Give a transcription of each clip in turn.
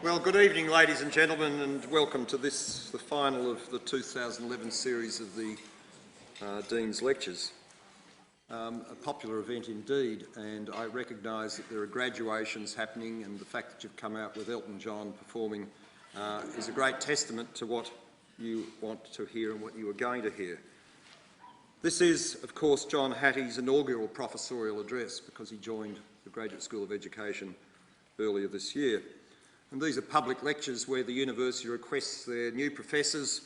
Well, good evening, ladies and gentlemen, and welcome to this, the final of the 2011 series of the Dean's Lectures. A popular event indeed, and I recognise that there are graduations happening, and the fact that you've come out with Elton John performing is a great testament to what you want to hear and what you are going to hear. This is, of course, John Hattie's inaugural professorial address because he joined the Graduate School of Education earlier this year. And these are public lectures where the university requests their new professors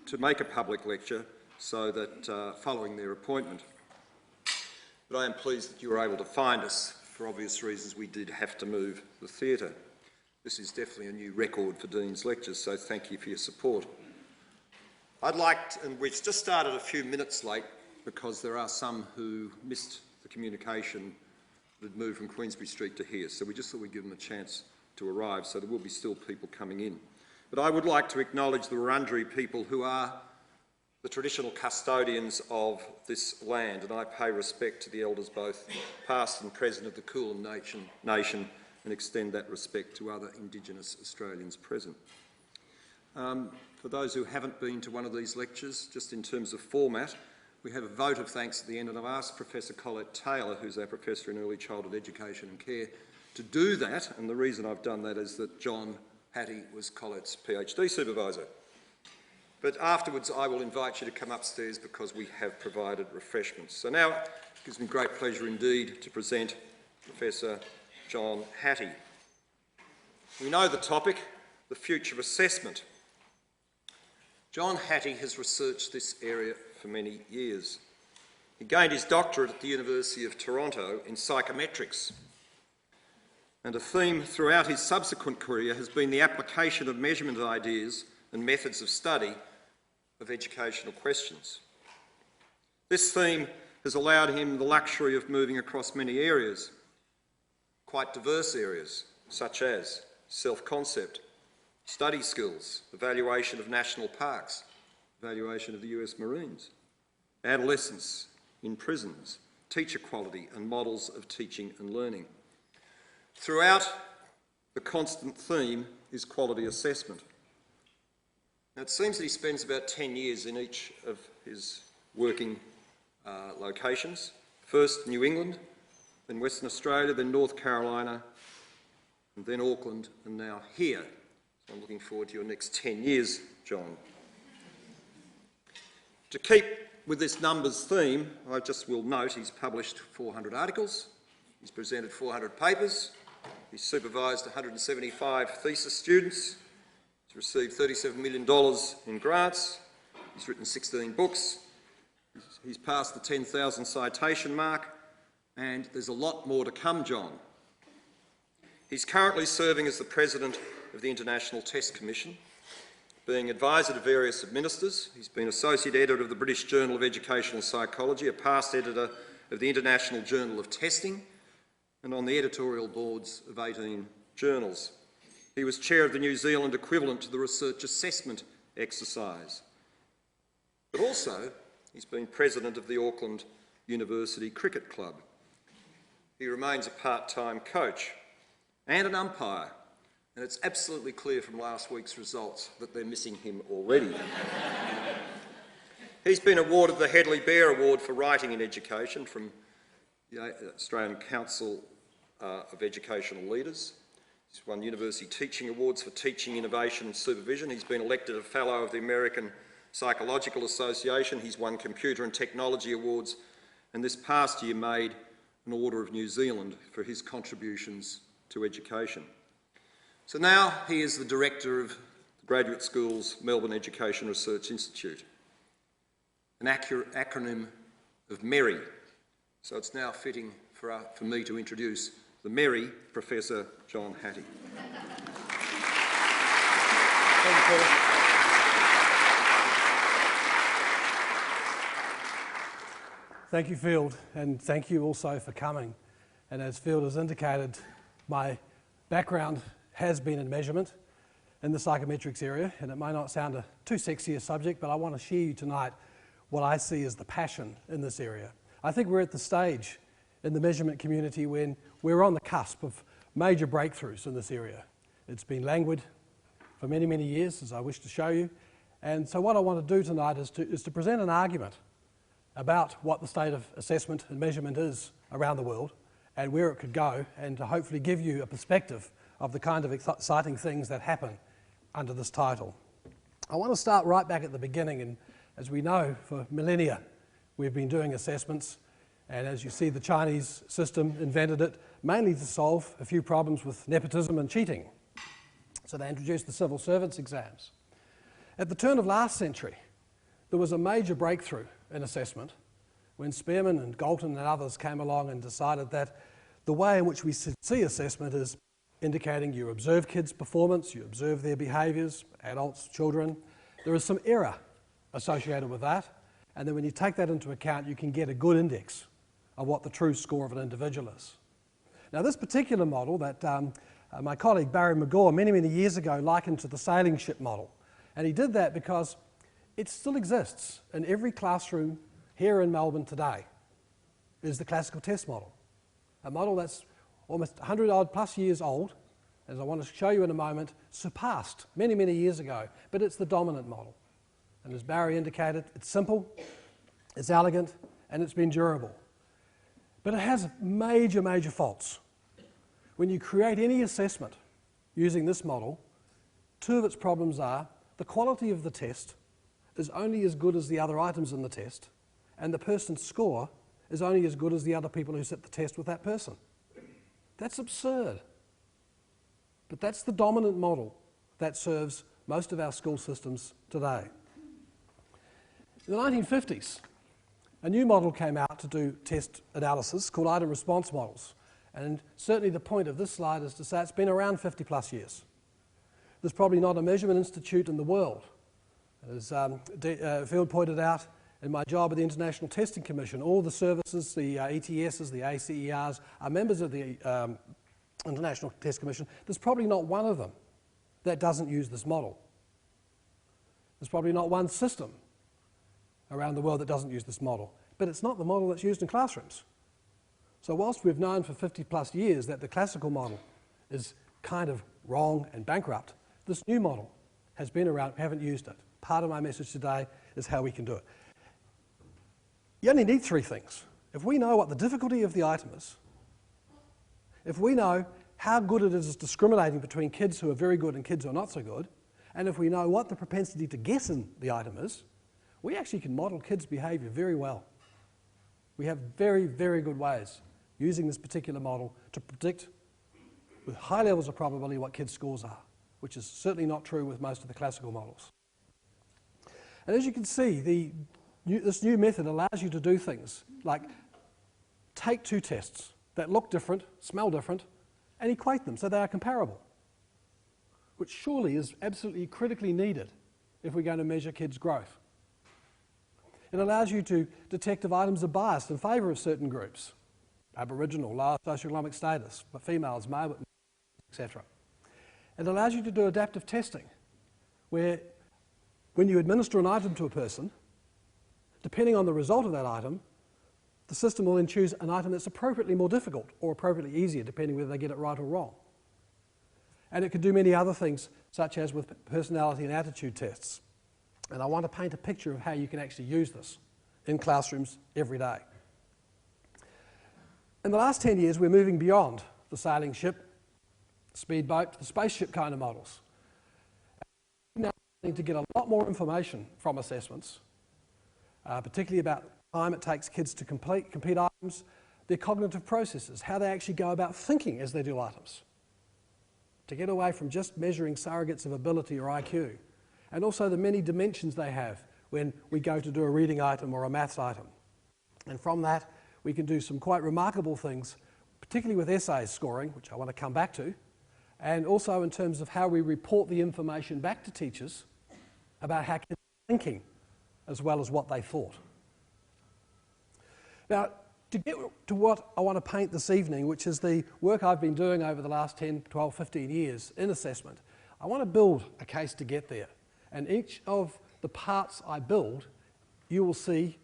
to make a public lecture so that following their appointment. But I am pleased that you were able to find us. For obvious reasons, we did have to move the theatre. This is definitely a new record for Dean's Lectures, so thank you for your support. And we've just started a few minutes late because there are some who missed the communication that had moved from Queensbury Street to here, so we just thought we'd give them a chance to arrive, so there will be still people coming in. But I would like to acknowledge the Wurundjeri people who are the traditional custodians of this land, and I pay respect to the elders both past and present of the Kulin Nation and extend that respect to other Indigenous Australians present. For those who haven't been to one of these lectures, just in terms of format, we have a vote of thanks at the end, and I've asked Professor Colette Taylor, who's our Professor in Early Childhood Education and Care, to do that, and the reason I've done that is that John Hattie was Colette's PhD supervisor. But afterwards I will invite you to come upstairs because we have provided refreshments. So now it gives me great pleasure indeed to present Professor John Hattie. We know the topic, the future assessment. John Hattie has researched this area for many years. He gained his doctorate at the University of Toronto in psychometrics, and a theme throughout his subsequent career has been the application of measurement ideas and methods of study of educational questions. This theme has allowed him the luxury of moving across many areas, quite diverse areas, such as self-concept, study skills, evaluation of national parks, evaluation of the US Marines, adolescence in prisons, teacher quality and models of teaching and learning. Throughout, the constant theme is quality assessment. Now, it seems that he spends about 10 years in each of his working locations. First New England, then Western Australia, then North Carolina, and then Auckland, and now here. So I'm looking forward to your next 10 years, John. To keep with this numbers theme, I just will note he's published 400 articles, he's presented 400 papers, he's supervised 175 thesis students, he's received $37 million in grants, he's written 16 books, he's passed the 10,000 citation mark, and there's a lot more to come, John. He's currently serving as the President of the International Test Commission, being advisor to various ministers. He's been Associate Editor of the British Journal of Educational Psychology, a past editor of the International Journal of Testing, and on the editorial boards of 18 journals. He was chair of the New Zealand equivalent to the research assessment exercise. But also, he's been president of the Auckland University Cricket Club. He remains a part-time coach and an umpire, and it's absolutely clear from last week's results that they're missing him already. He's been awarded the Hedley Bear Award for Writing in Education from the Australian Council of Educational Leaders. He's won University Teaching Awards for Teaching, Innovation and Supervision. He's been elected a Fellow of the American Psychological Association. He's won Computer and Technology Awards, and this past year made an Order of New Zealand for his contributions to education. So now he is the Director of the Graduate School's Melbourne Education Research Institute, an acronym of MERRY. So it's now fitting for me to introduce the MERRY, Professor John Hattie. Thank you, Paul. Thank you, Field, and thank you also for coming. And as Field has indicated, my background has been in measurement in the psychometrics area, and it may not sound a too sexy a subject, but I want to share you tonight what I see as the passion in this area. I think we're at the stage in the measurement community when we're on the cusp of major breakthroughs in this area. It's been languid for many, many years, as I wish to show you. And so what I want to do tonight is to present an argument about what the state of assessment and measurement is around the world and where it could go, and to hopefully give you a perspective of the kind of exciting things that happen under this title. I want to start right back at the beginning, and as we know, for millennia we've been doing assessments, and as you see, the Chinese system invented it mainly to solve a few problems with nepotism and cheating. So they introduced the civil servants exams. At the turn of last century, there was a major breakthrough in assessment when Spearman and Galton and others came along and decided that the way in which we see assessment is indicating you observe kids' performance, you observe their behaviours, adults, children. There is some error associated with that, and then when you take that into account, you can get a good index of what the true score of an individual is. Now, this particular model that my colleague Barry McGaw many, many years ago likened to the sailing ship model, and he did that because it still exists in every classroom here in Melbourne today, is the classical test model. A model that's almost 100 odd plus years old, as I want to show you in a moment, surpassed many, many years ago, but it's the dominant model. And as Barry indicated, it's simple, it's elegant, and it's been durable. But it has major, major faults. When you create any assessment using this model, two of its problems are the quality of the test is only as good as the other items in the test, and the person's score is only as good as the other people who sit the test with that person. That's absurd. But that's the dominant model that serves most of our school systems today. In the 1950s, a new model came out to do test analysis called item response models. And certainly the point of this slide is to say it's been around 50 plus years. There's probably not a measurement institute in the world. As Field pointed out, in my job at the International Testing Commission, all the services, the ETSs, the ACERs, are members of the International Test Commission. There's probably not one of them that doesn't use this model. There's probably not one system around the world that doesn't use this model. But it's not the model that's used in classrooms. So whilst we've known for 50 plus years that the classical model is kind of wrong and bankrupt, this new model has been around, we haven't used it. Part of my message today is how we can do it. You only need three things. If we know what the difficulty of the item is, if we know how good it is discriminating between kids who are very good and kids who are not so good, and if we know what the propensity to guess in the item is, we actually can model kids' behaviour very well. We have very, very good ways using this particular model to predict with high levels of probability what kids' scores are, which is certainly not true with most of the classical models. And as you can see, this new method allows you to do things like take two tests that look different, smell different, and equate them so they are comparable, which surely is absolutely critically needed if we're going to measure kids' growth. It allows you to detect if items are biased in favour of certain groups, Aboriginal, lower socioeconomic status, but females, male, etc. It allows you to do adaptive testing, where when you administer an item to a person, depending on the result of that item, the system will then choose an item that's appropriately more difficult or appropriately easier, depending whether they get it right or wrong. And it can do many other things, such as with personality and attitude tests. And I want to paint a picture of how you can actually use this in classrooms every day. In the last 10 years, we're moving beyond the sailing ship, speedboat, the spaceship kind of models. We're now starting to get a lot more information from assessments, particularly about the time it takes kids to complete items, their cognitive processes, how they actually go about thinking as they do items, to get away from just measuring surrogates of ability or IQ, and also the many dimensions they have when we go to do a reading item or a maths item. And from that, we can do some quite remarkable things, particularly with essays scoring, which I want to come back to, and also in terms of how we report the information back to teachers about how kids are thinking as well as what they thought. Now, to get to what I want to paint this evening, which is the work I've been doing over the last 10, 12, 15 years in assessment, I want to build a case to get there. And each of the parts I build, you will see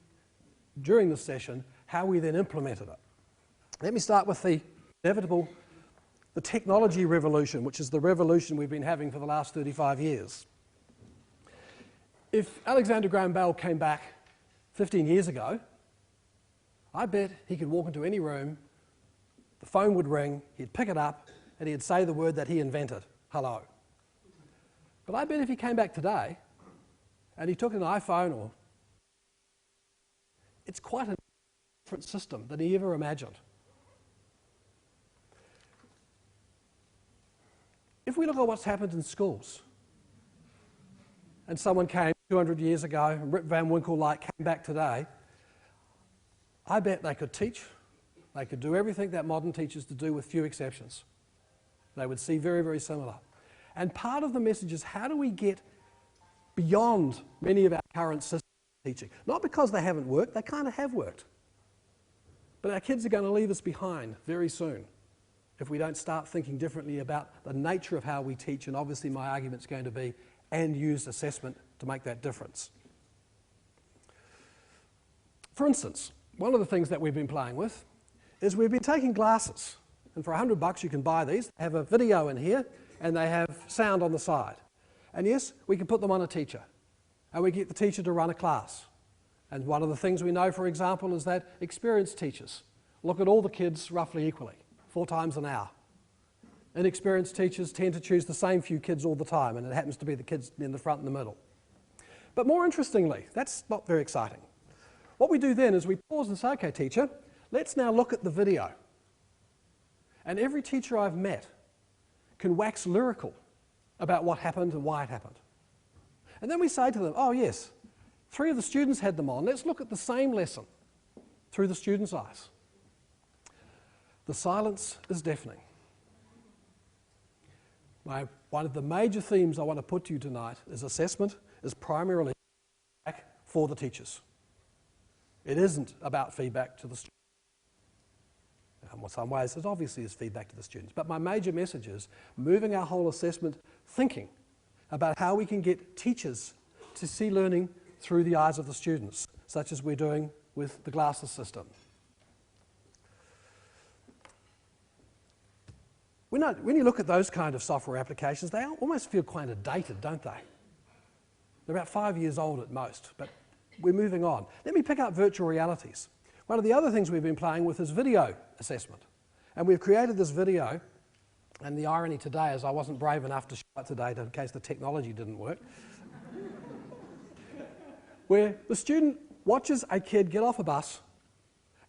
during this session how we then implemented it. Let me start with the inevitable the technology revolution, which is the revolution we've been having for the last 35 years. If Alexander Graham Bell came back 15 years ago, I bet he could walk into any room, the phone would ring, he'd pick it up, and he'd say the word that he invented, hello. But I bet if he came back today, and he took an iPhone, it's quite a different system than he ever imagined. If we look at what's happened in schools, and someone came 200 years ago, and Rip Van Winkle came back today, I bet they could teach, they could do everything that modern teachers do with few exceptions. They would see very, very similar. And part of the message is, how do we get beyond many of our current systems of teaching? Not because they haven't worked, they kind of have worked. But our kids are going to leave us behind very soon if we don't start thinking differently about the nature of how we teach, and obviously my argument's going to be, and use assessment to make that difference. For instance, one of the things that we've been playing with is we've been taking glasses, and for $100 you can buy these. They have a video in here and they have sound on the side. And yes, we can put them on a teacher and we get the teacher to run a class. And one of the things we know, for example, is that experienced teachers look at all the kids roughly equally, 4 times an hour. Inexperienced teachers tend to choose the same few kids all the time, and it happens to be the kids in the front and the middle. But more interestingly, that's not very exciting. What we do then is we pause and say, okay, teacher, let's now look at the video. And every teacher I've met can wax lyrical about what happened and why it happened. And then we say to them, oh yes, 3 of the students had them on. Let's look at the same lesson through the students' eyes. The silence is deafening. One of the major themes I want to put to you tonight is assessment is primarily feedback for the teachers. It isn't about feedback to the students. In some ways, it obviously is feedback to the students. But my major message is moving our whole assessment thinking about how we can get teachers to see learning through the eyes of the students, such as we're doing with the glasses system. When you look at those kind of software applications, they almost feel kind of dated, don't they? They're about 5 years old at most, but we're moving on. Let me pick up virtual realities. One of the other things we've been playing with is video assessment. And we've created this video, and the irony today is I wasn't brave enough to show it today in case the technology didn't work, where the student watches a kid get off a bus,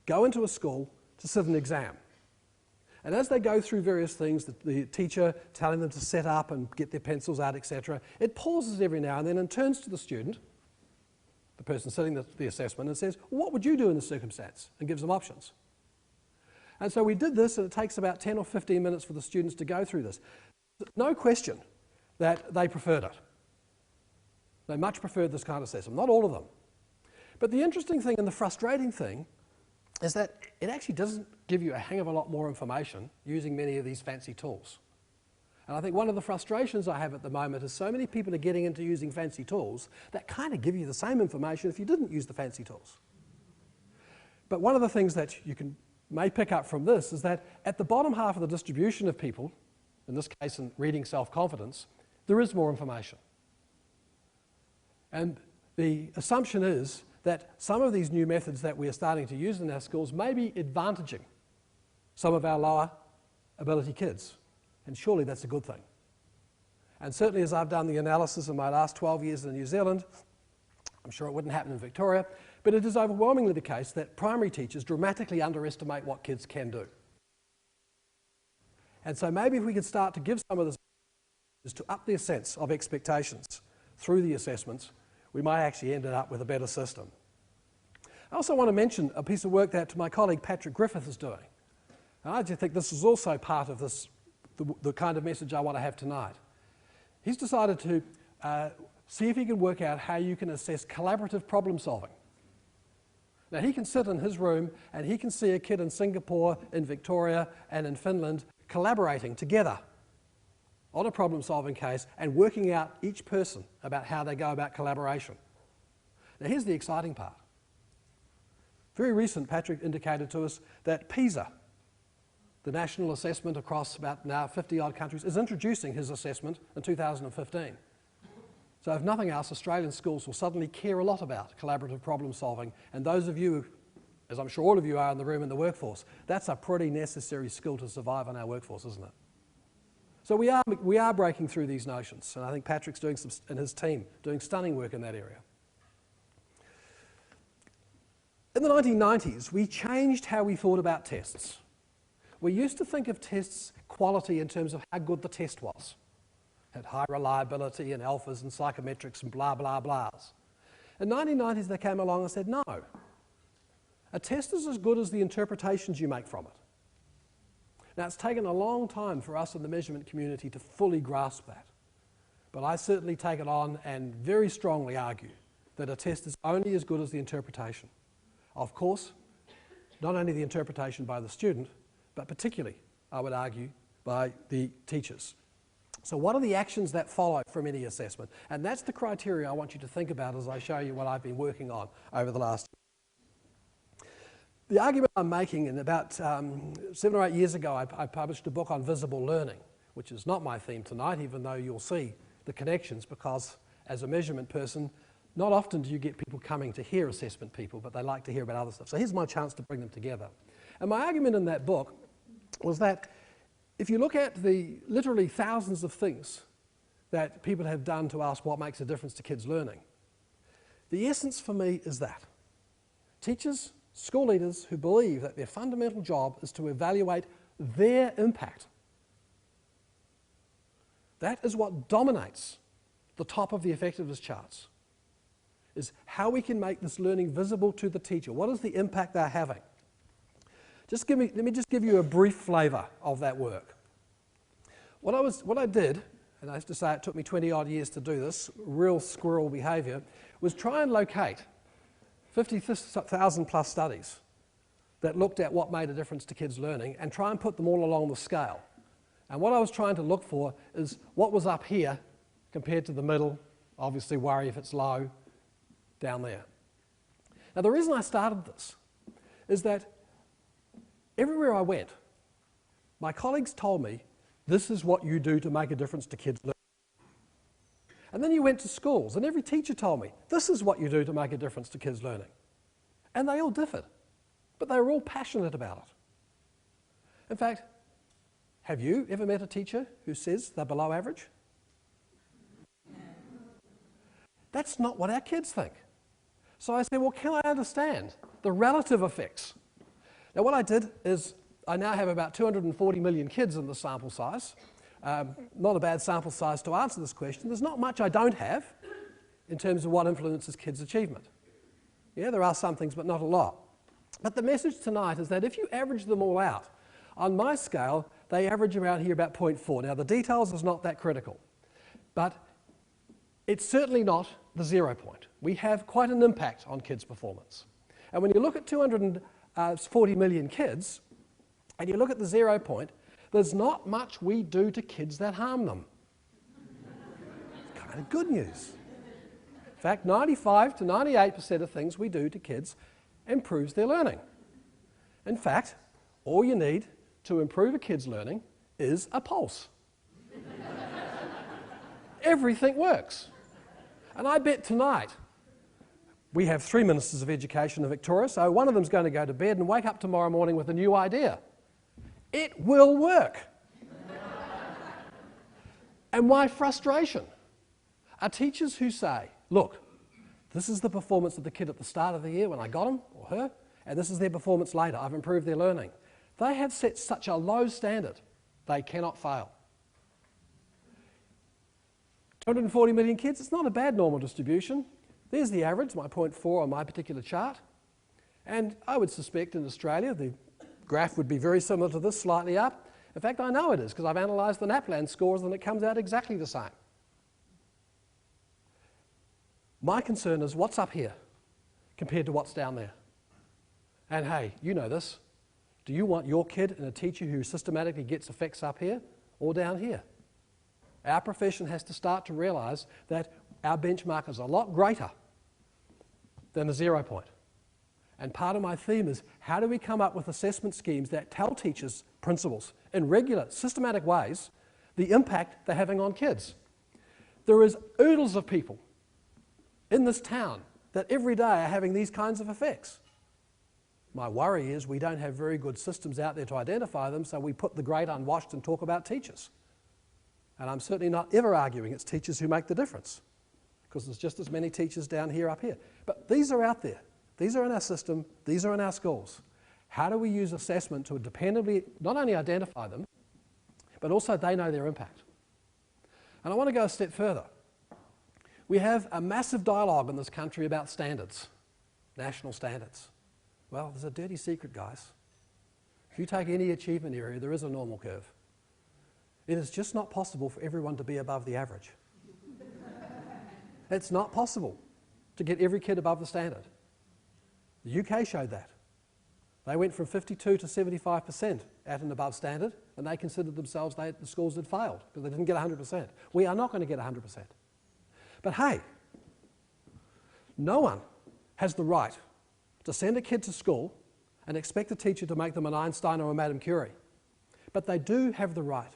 go into a school to sit an exam. And as they go through various things, the teacher telling them to set up and get their pencils out, etc., it pauses every now and then and turns to the student, the person sitting the assessment, and says, well, what would you do in this circumstance? And gives them options. And so we did this, and it takes about 10 or 15 minutes for the students to go through this. No question that they preferred it. They much preferred this kind of assessment, not all of them. But the interesting thing and the frustrating thing is that it actually doesn't give you a hang of a lot more information using many of these fancy tools. And I think one of the frustrations I have at the moment is so many people are getting into using fancy tools that kind of give you the same information if you didn't use the fancy tools. But one of the things that you may pick up from this is that at the bottom half of the distribution of people, in this case in reading self-confidence, there is more information. And the assumption is that some of these new methods that we are starting to use in our schools may be advantaging some of our lower ability kids. And surely that's a good thing. And certainly as I've done the analysis in my last 12 years in New Zealand, I'm sure it wouldn't happen in Victoria, but it is overwhelmingly the case that primary teachers dramatically underestimate what kids can do. And so maybe if we could start to give some of this to up their sense of expectations through the assessments, we might actually end up with a better system. I also want to mention a piece of work that my colleague Patrick Griffith is doing. And I just think this is also part of this, the kind of message I want to have tonight. He's decided to see if he can work out how you can assess collaborative problem solving. Now he can sit in his room and he can see a kid in Singapore, in Victoria and in Finland collaborating together on a problem solving case and working out each person about how they go about collaboration. Now here's the exciting part. Very recent, Patrick indicated to us that PISA, the national assessment across about now 50-odd countries, is introducing his assessment in 2015. So if nothing else, Australian schools will suddenly care a lot about collaborative problem solving, and those of you, as I'm sure all of you are in the room in the workforce, that's a pretty necessary skill to survive in our workforce, isn't it? So we are breaking through these notions, and I think Patrick's doing and his team doing stunning work in that area. In the 1990s, we changed how we thought about tests. We used to think of tests quality in terms of how good the test was. It had high reliability and alphas and psychometrics and blah, blah, blahs. In the 1990s, they came along and said, no, a test is as good as the interpretations you make from it. Now, it's taken a long time for us in the measurement community to fully grasp that. But I certainly take it on and very strongly argue that a test is only as good as the interpretation. Of course, not only the interpretation by the student, but particularly, I would argue, by the teachers. So what are the actions that follow from any assessment? And that's the criteria I want you to think about as I show you what I've been working on over the last year. The argument I'm making, in about 7 or 8 years ago, I published a book on visible learning, which is not my theme tonight, even though you'll see the connections, because as a measurement person, not often do you get people coming to hear assessment people, but they like to hear about other stuff. So here's my chance to bring them together. And my argument in that book was that if you look at the literally thousands of things that people have done to ask what makes a difference to kids' learning, the essence for me is that teachers, school leaders who believe that their fundamental job is to evaluate their impact, that is what dominates the top of the effectiveness charts, is how we can make this learning visible to the teacher. What is the impact they're having? Let me just give you a brief flavour of that work. What I did, and I have to say it took me 20-odd years to do this, real squirrel behaviour, was try and locate 50,000 plus studies that looked at what made a difference to kids' learning and try and put them all along the scale. And what I was trying to look for is what was up here compared to the middle, obviously worry if it's low, down there. Now the reason I started this is that everywhere I went, my colleagues told me, this is what you do to make a difference to kids' learning. And then you went to schools, and every teacher told me, this is what you do to make a difference to kids' learning. And they all differed, but they were all passionate about it. In fact, have you ever met a teacher who says they're below average? That's not what our kids think. So I said, well, can I understand the relative effects? Now what I did is I now have about 240 million kids in the sample size. Not a bad sample size to answer this question. There's not much I don't have in terms of what influences kids' achievement. Yeah, there are some things, but not a lot. But the message tonight is that if you average them all out, on my scale, they average around here about 0.4. Now the details is not that critical, but it's certainly not the 0 point. We have quite an impact on kids' performance. And when you look at 240 million kids, and you look at the 0 point, there's not much we do to kids that harm them. It's kind of good news. In fact, 95 to 98% of things we do to kids improves their learning. In fact, all you need to improve a kid's learning is a pulse. Everything works. And I bet tonight, we have 3 ministers of education in Victoria, so one of them's going to go to bed and wake up tomorrow morning with a new idea. It will work. And my frustration are teachers who say, look, this is the performance of the kid at the start of the year when I got him or her, and this is their performance later. I've improved their learning. They have set such a low standard, they cannot fail. 240 million kids, it's not a bad normal distribution. There's the average, my 0.4 on my particular chart. And I would suspect in Australia the graph would be very similar to this, slightly up. In fact, I know it is because I've analysed the NAPLAN scores and it comes out exactly the same. My concern is what's up here compared to what's down there. And hey, you know this. Do you want your kid and a teacher who systematically gets effects up here or down here? Our profession has to start to realise that our benchmark is a lot greater than the 0 point. And part of my theme is, how do we come up with assessment schemes that tell teachers, principals, in regular, systematic ways, the impact they're having on kids? There is oodles of people in this town that every day are having these kinds of effects. My worry is we don't have very good systems out there to identify them, so we put the great unwashed and talk about teachers. And I'm certainly not ever arguing it's teachers who make the difference, because there's just as many teachers down here up here. But these are out there. These are in our system. These are in our schools. How do we use assessment to dependably not only identify them, but also they know their impact? And I want to go a step further. We have a massive dialogue in this country about standards, national standards. Well, there's a dirty secret, guys. If you take any achievement area, there is a normal curve. It is just not possible for everyone to be above the average. It's not possible to get every kid above the standard. The UK showed that. They went from 52 to 75% at and above standard, and they considered themselves, the schools had failed because they didn't get 100%. We are not going to get 100%. But hey, no one has the right to send a kid to school and expect a teacher to make them an Einstein or a Madame Curie. But they do have the right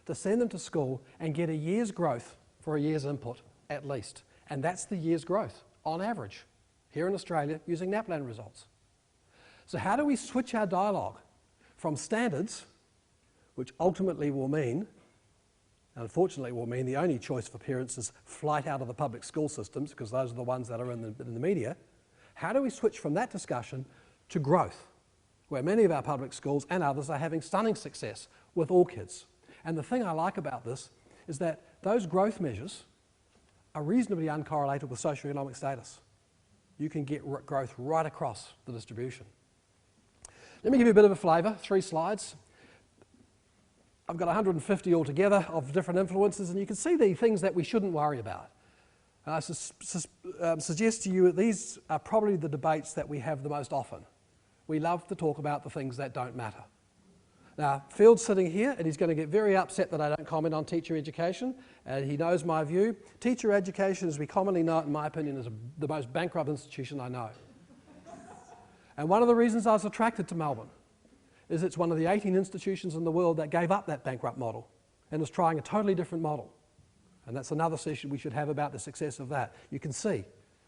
to send them to school and get a year's growth for a year's input, at least. And that's the year's growth, on average, here in Australia, using NAPLAN results. So how do we switch our dialogue from standards, which ultimately will mean, unfortunately will mean the only choice for parents is flight out of the public school systems, because those are the ones that are in the media. How do we switch from that discussion to growth, where many of our public schools and others are having stunning success with all kids? And the thing I like about this is that those growth measures are reasonably uncorrelated with socioeconomic status. You can get growth right across the distribution. Let me give you a bit of a flavour, 3 slides. I've got 150 altogether of different influences, and you can see the things that we shouldn't worry about. And I suggest to you that these are probably the debates that we have the most often. We love to talk about the things that don't matter. Now, Field's sitting here, and he's going to get very upset that I don't comment on teacher education, and he knows my view. Teacher education, as we commonly know it, in my opinion, is the most bankrupt institution I know. And one of the reasons I was attracted to Melbourne is it's one of the 18 institutions in the world that gave up that bankrupt model and is trying a totally different model. And that's another session we should have about the success of that. You can see,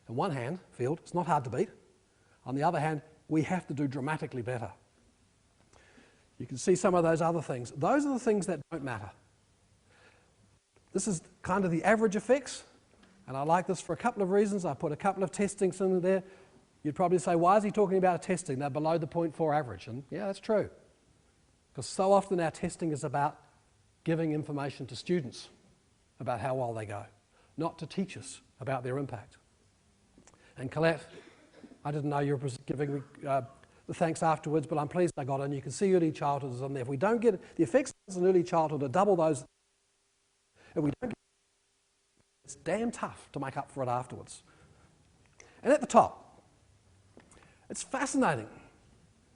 on one hand, Field, it's not hard to beat. On the other hand, we have to do dramatically better. You can see some of those other things. Those are the things that don't matter. This is kind of the average effects, and I like this for a couple of reasons. I put a couple of testings in there. You'd probably say, why is he talking about testing? They're below the 0.4 average. And yeah, that's true. Because so often our testing is about giving information to students about how well they go, not to teachers about their impact. And Colette, I didn't know you were giving me the thanks afterwards, but I'm pleased I got it. And you can see early childhood is on there. If we don't get it, the effects in early childhood are double those. If we don't get it, it's damn tough to make up for it afterwards. And at the top, it's fascinating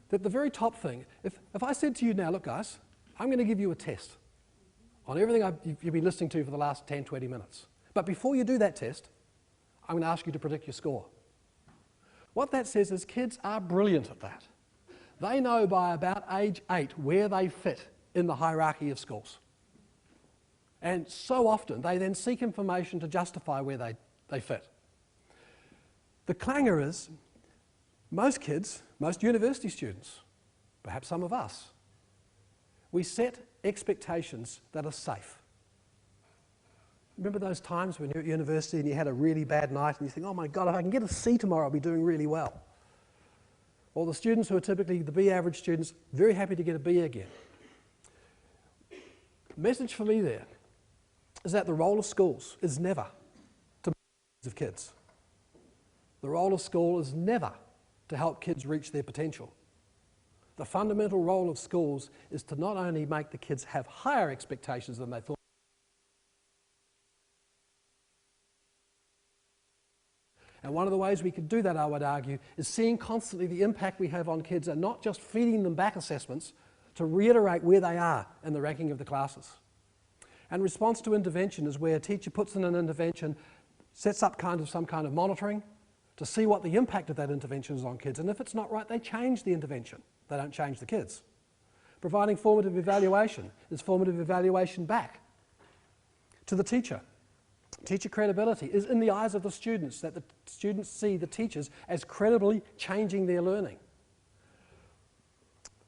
that the very top thing, if I said to you now, look guys, I'm going to give you a test on everything you've been listening to for the last 10, 20 minutes. But before you do that test, I'm going to ask you to predict your score. What that says is kids are brilliant at that. They know by about age 8 where they fit in the hierarchy of schools. And so often they then seek information to justify where they fit. The clangor is most kids, most university students, perhaps some of us, we set expectations that are safe. Remember those times when you're at university and you had a really bad night and you think, oh my God, if I can get a C tomorrow, I'll be doing really well. Or the students who are typically the B average students, very happy to get a B again. The message for me there is that the role of schools is never to make the of kids. The role of school is never to help kids reach their potential. The fundamental role of schools is to not only make the kids have higher expectations than they thought, and one of the ways we could do that, I would argue, is seeing constantly the impact we have on kids and not just feeding them back assessments to reiterate where they are in the ranking of the classes. And response to intervention is where a teacher puts in an intervention, sets up some kind of monitoring, to see what the impact of that intervention is on kids, and if it's not right, they change the intervention. They don't change the kids. Providing formative evaluation is formative evaluation back to the teacher. Teacher credibility is in the eyes of the students, that the students see the teachers as credibly changing their learning.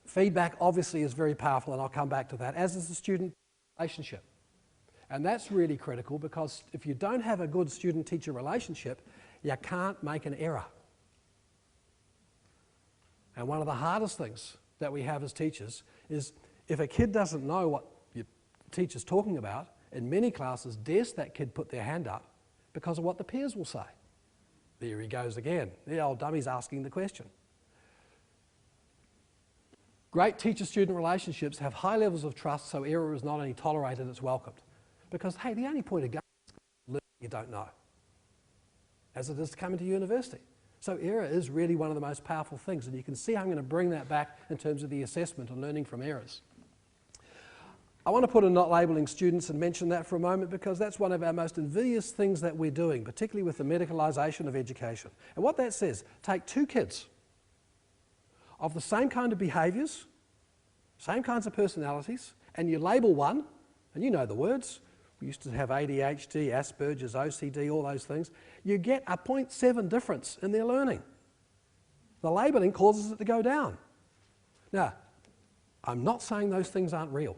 Feedback obviously is very powerful, and I'll come back to that, as is the student relationship. And that's really critical, because if you don't have a good student-teacher relationship, you can't make an error. And one of the hardest things that we have as teachers is if a kid doesn't know what your teacher's talking about, in many classes, dares that kid put their hand up because of what the peers will say. There he goes again. The old dummy's asking the question. Great teacher-student relationships have high levels of trust, so error is not only tolerated, it's welcomed. Because, hey, the only point of going is learning you don't know, as it is coming to university. So error is really one of the most powerful things, and you can see how I'm going to bring that back in terms of the assessment and learning from errors. I want to put in not labelling students and mention that for a moment, because that's one of our most invidious things that we're doing, particularly with the medicalisation of education. And what that says, take two kids of the same kind of behaviours, same kinds of personalities, and you label one, and you know the words. We used to have ADHD, Asperger's, OCD, all those things. You get a 0.7 difference in their learning. The labelling causes it to go down. Now, I'm not saying those things aren't real.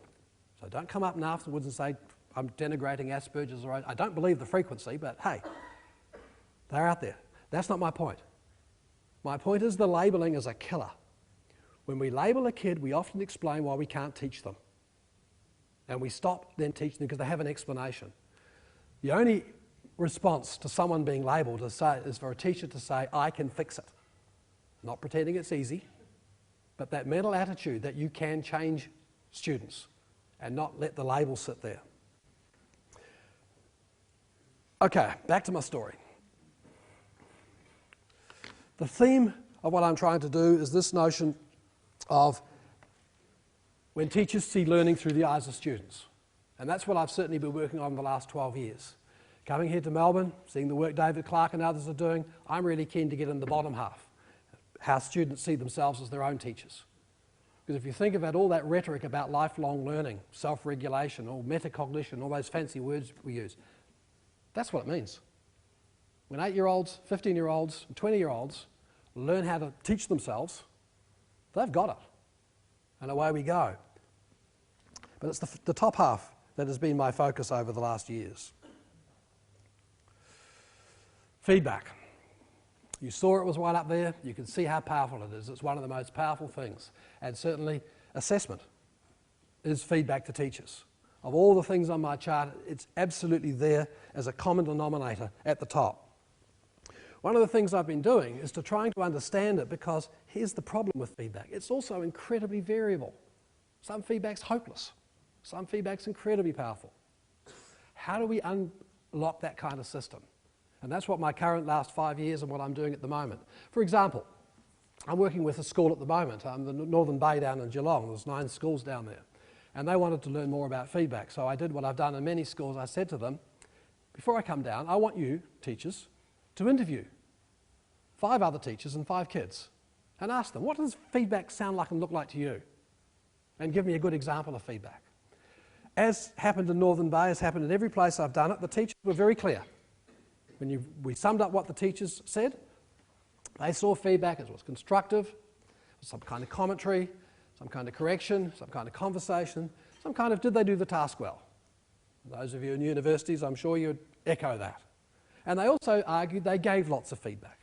So don't come up and afterwards and say, I'm denigrating Asperger's, or I don't believe the frequency, but hey, they're out there. That's not my point. My point is the labelling is a killer. When we label a kid, we often explain why we can't teach them. And we stop then teaching them because they have an explanation. The only response to someone being labelled is for a teacher to say, I can fix it. Not pretending it's easy, but that mental attitude that you can change students and not let the label sit there. Okay, back to my story. The theme of what I'm trying to do is this notion of when teachers see learning through the eyes of students. And that's what I've certainly been working on the last 12 years. Coming here to Melbourne, seeing the work David Clark and others are doing, I'm really keen to get in the bottom half, how students see themselves as their own teachers. Because if you think about all that rhetoric about lifelong learning, self-regulation, or metacognition, all those fancy words we use, that's what it means. When 8-year-olds, 15-year-olds, and 20-year-olds learn how to teach themselves, they've got it. And away we go. But it's the top half that has been my focus over the last years. Feedback. You saw it was right up there. You can see how powerful it is. It's one of the most powerful things. And certainly assessment is feedback to teachers. Of all the things on my chart, it's absolutely there as a common denominator at the top. One of the things I've been doing is to trying to understand it, because here's the problem with feedback. It's also incredibly variable. Some feedback's hopeless. Some feedback's incredibly powerful. How do we unlock that kind of system? And that's what my current last 5 years and what I'm doing at the moment. For example, I'm working with a school at the moment, the Northern Bay down in Geelong. There's 9 schools down there. And they wanted to learn more about feedback. So I did what I've done in many schools. I said to them, before I come down, I want you, teachers, to interview 5 other teachers and 5 kids and ask them, what does feedback sound like and look like to you? And give me a good example of feedback. As happened in Northern Bay, as happened in every place I've done it, the teachers were very clear. When we summed up what the teachers said, they saw feedback as was constructive, some kind of commentary, some kind of correction, some kind of conversation, some kind of did they do the task well? Those of you in universities, I'm sure you'd echo that. And they also argued they gave lots of feedback.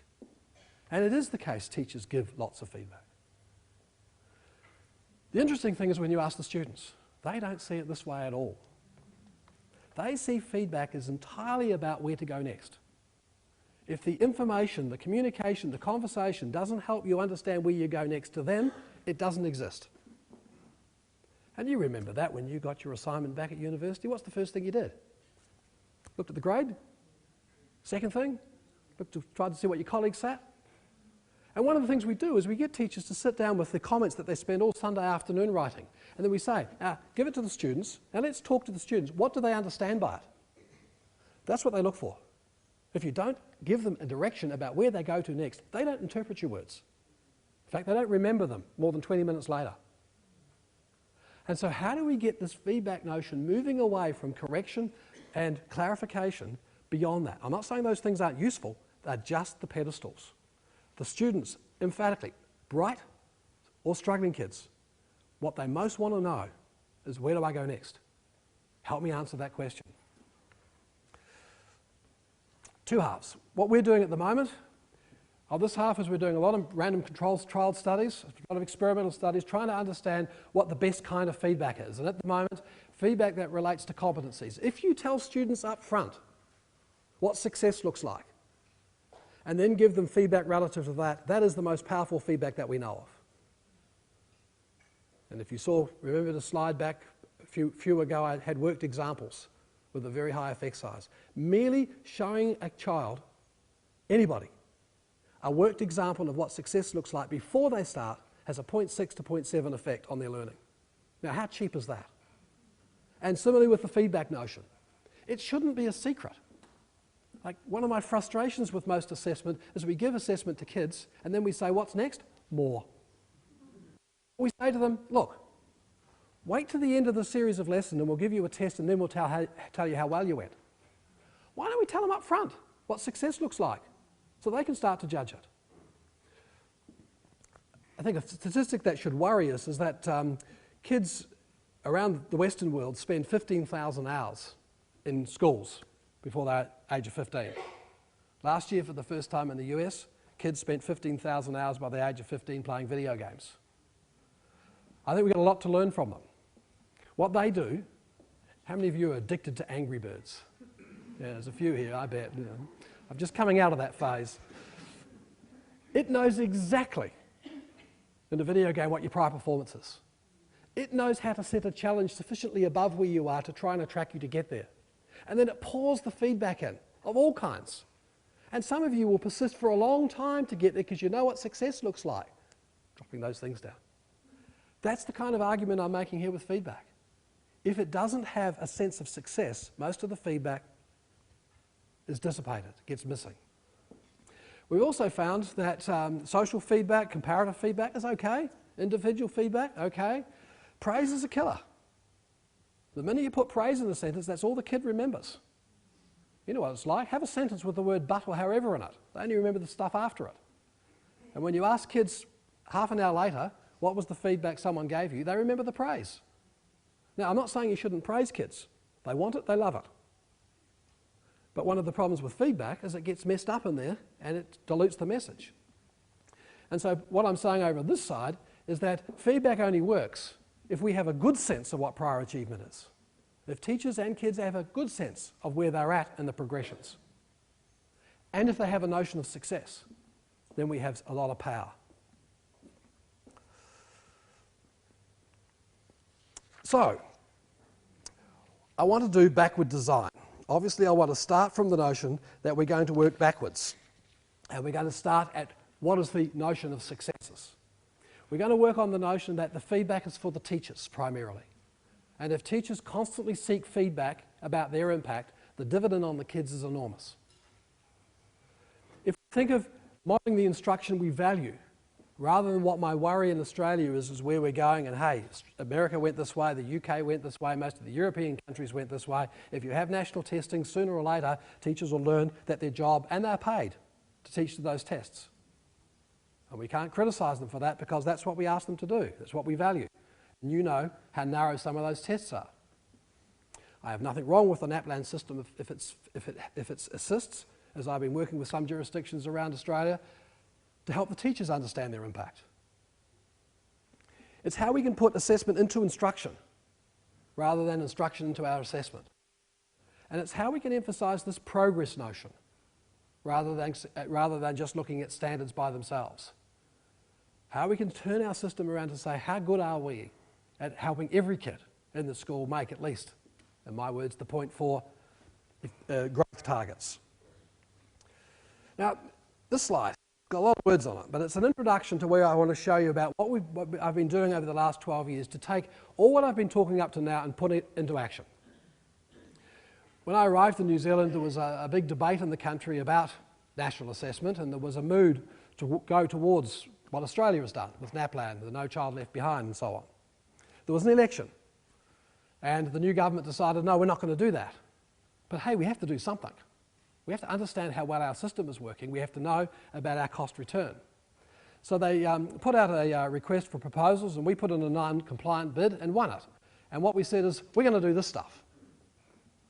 And it is the case teachers give lots of feedback. The interesting thing is when you ask the students, they don't see it this way at all. They see feedback as entirely about where to go next. If the information, the communication, the conversation doesn't help you understand where you go next to them, it doesn't exist. And you remember that when you got your assignment back at university. What's the first thing you did? Looked at the grade? Second thing? Tried to see what your colleagues sat? And one of the things we do is we get teachers to sit down with the comments that they spend all Sunday afternoon writing. And then we say, give it to the students, and let's talk to the students. What do they understand by it? That's what they look for. If you don't give them a direction about where they go to next, they don't interpret your words. In fact, they don't remember them more than 20 minutes later. And so how do we get this feedback notion moving away from correction and clarification beyond that? I'm not saying those things aren't useful, they're just the pedestals. The students, emphatically, bright or struggling kids, what they most want to know is, where do I go next? Help me answer that question. Two halves. What we're doing at the moment, this half is we're doing a lot of random controls trial studies, a lot of experimental studies, trying to understand what the best kind of feedback is. And at the moment, feedback that relates to competencies. If you tell students up front what success looks like, and then give them feedback relative to that, that is the most powerful feedback that we know of. And if you saw, remember the slide back a few ago, I had worked examples with a very high effect size. Merely showing a child, anybody, a worked example of what success looks like before they start has a 0.6 to 0.7 effect on their learning. Now, how cheap is that? And similarly with the feedback notion. It shouldn't be a secret. Like, one of my frustrations with most assessment is we give assessment to kids and then we say, what's next? More. We say to them, look, wait to the end of the series of lessons and we'll give you a test and then we'll tell you how well you went. Why don't we tell them up front what success looks like so they can start to judge it? I think a statistic that should worry us is that kids around the Western world spend 15,000 hours in schools before they're age of 15. Last year, for the first time in the US, kids spent 15,000 hours by the age of 15 playing video games. I think we've got a lot to learn from them. What they do, how many of you are addicted to Angry Birds? Yeah, there's a few here, I bet. You know. I'm just coming out of that phase. It knows exactly in the video game what your prior performance is. It knows how to set a challenge sufficiently above where you are to try and attract you to get there. And then it pours the feedback in, of all kinds. And some of you will persist for a long time to get there because you know what success looks like. Dropping those things down. That's the kind of argument I'm making here with feedback. If it doesn't have a sense of success, most of the feedback is dissipated, gets missing. We've also found that social feedback, comparative feedback is okay. Individual feedback, okay. Praise is a killer. The minute you put praise in the sentence, that's all the kid remembers. You know what it's like. Have a sentence with the word but or however in it. They only remember the stuff after it. And when you ask kids half an hour later, what was the feedback someone gave you, they remember the praise. Now, I'm not saying you shouldn't praise kids. They want it, they love it. But one of the problems with feedback is it gets messed up in there and it dilutes the message. And so what I'm saying over this side is that feedback only works if we have a good sense of what prior achievement is. If teachers and kids have a good sense of where they're at in the progressions. And if they have a notion of success, then we have a lot of power. So, I want to do backward design. Obviously, I want to start from the notion that we're going to work backwards. And we're going to start at what is the notion of successes. We're going to work on the notion that the feedback is for the teachers primarily. And if teachers constantly seek feedback about their impact, the dividend on the kids is enormous. If we think of modelling the instruction we value, rather than what my worry in Australia is where we're going and hey, America went this way, the UK went this way, most of the European countries went this way. If you have national testing, sooner or later, teachers will learn that their job, and they're paid to teach those tests. And we can't criticise them for that because that's what we ask them to do. That's what we value. And you know how narrow some of those tests are. I have nothing wrong with the NAPLAN system if it assists, as I've been working with some jurisdictions around Australia, to help the teachers understand their impact. It's how we can put assessment into instruction rather than instruction into our assessment. And it's how we can emphasise this progress notion rather than just looking at standards by themselves. How we can turn our system around to say, how good are we at helping every kid in the school make at least, in my words, the 0.4 growth targets. Now, this slide got a lot of words on it, but it's an introduction to where I want to show you about what I've been doing over the last 12 years to take all what I've been talking up to now and put it into action. when I arrived in New Zealand, there was a big debate in the country about national assessment, and there was a mood to go towards what Australia has done with NAPLAN, the No Child Left Behind and so on. There was an election, and the new government decided, no, we're not going to do that. But hey, we have to do something. We have to understand how well our system is working. We have to know about our cost return. So they put out a request for proposals, and we put in a non-compliant bid and won it. And what we said is, we're going to do this stuff.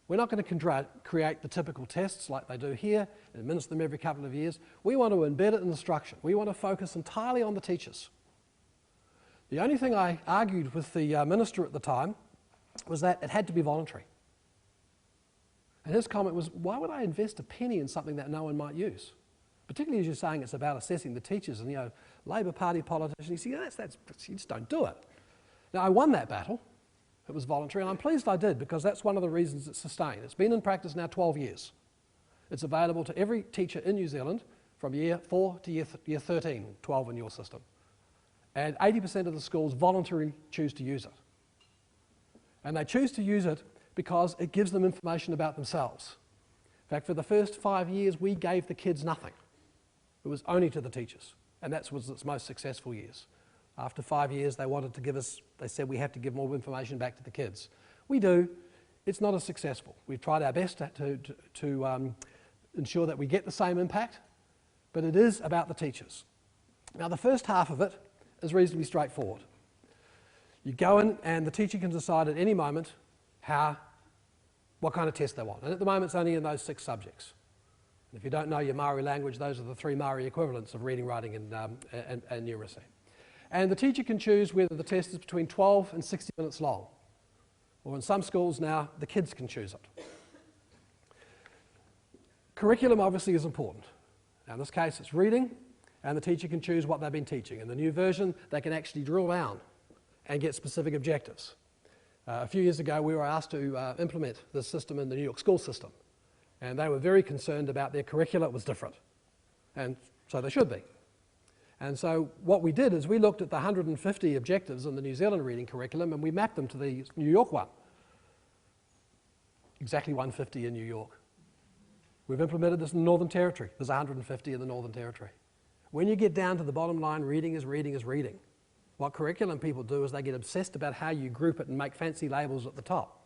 We're not going to create the typical tests like they do here and administer them every couple of years. We want to embed it in instruction. We want to focus entirely on the teachers. The only thing I argued with the minister at the time was that it had to be voluntary. And his comment was, why would I invest a penny in something that no one might use? Particularly as you're saying it's about assessing the teachers, and Labor Party politicians, you see, you just don't do it. Now, I won that battle. It was voluntary, and I'm pleased I did, because that's one of the reasons it's sustained. It's been in practice now 12 years. It's available to every teacher in New Zealand from year 4 to year 13, 12 in your system. And 80% of the schools voluntarily choose to use it. And they choose to use it because it gives them information about themselves. In fact, for the first 5 years, we gave the kids nothing. It was only to the teachers, and that was its most successful years. After 5 years, they said we have to give more information back to the kids. We do. It's not as successful. We've tried our best to ensure that we get the same impact, but it is about the teachers. Now, the first half of it is reasonably straightforward. You go in, and the teacher can decide at any moment what kind of test they want. And at the moment, it's only in those 6 subjects. And if you don't know your Maori language, those are the 3 Maori equivalents of reading, writing, and numeracy. And the teacher can choose whether the test is between 12 and 60 minutes long. Or in some schools now, the kids can choose it. Curriculum obviously is important. Now in this case, it's reading, and the teacher can choose what they've been teaching. In the new version, they can actually drill down and get specific objectives. A few years ago, we were asked to implement this system in the New York school system. And they were very concerned about their curricula. It was different. And so they should be. And so what we did is we looked at the 150 objectives in the New Zealand reading curriculum, and we mapped them to the New York one. Exactly 150 in New York. We've implemented this in the Northern Territory. There's 150 in the Northern Territory. When you get down to the bottom line, reading is reading is reading. What curriculum people do is they get obsessed about how you group it and make fancy labels at the top.